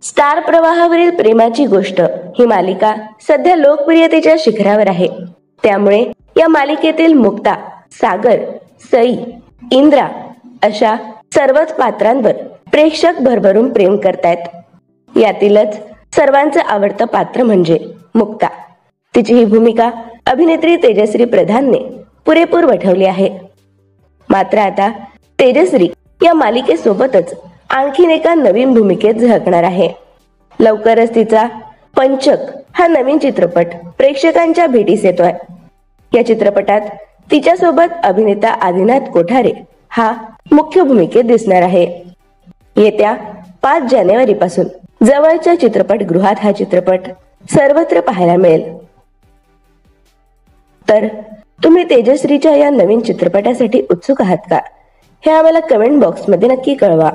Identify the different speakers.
Speaker 1: Star प्रवाहावरील प्रेमाची गोष्ट ही मालिका सध्या लोकप्रियतेच्या शिखरावर आहे. त्यामुळे या मालिकेतील मुक्ता, सागर, सई, इंद्रा अशा सर्वच पात्रांवर प्रेक्षक भरभरून प्रेम करतायत. यातीलच सर्वांचं आवडतं पात्र म्हणजे मुक्ता. तिची ही भूमिका अभिनेत्री तेजश्री प्रधानने पुरेपूर वठवली आहे. मात्र आता तेजश्री या मालिकेसोबतच आणखीन एका नवीन भूमिकेत झळकणार आहे. लवकरच तिचा पंचक हा नवीन चित्रपट प्रेक्षकांच्या भेटीस येतोय. या चित्रपटात तिच्यासोबत अभिनेता आदिनाथ कोठारे हा मुख्य भूमिकेत दिसणार आहे. येत्या 5 जानेवारी पासून जवळच्या चित्रपटगृहात हा चित्रपट सर्वत्र पाहायला मिळेल. तर तुम्ही तेजश्रीच्या या नवीन चित्रपटासाठी उत्सुक आहात का? हे आम्हाला कमेंट बॉक्समध्ये नक्की कळवा.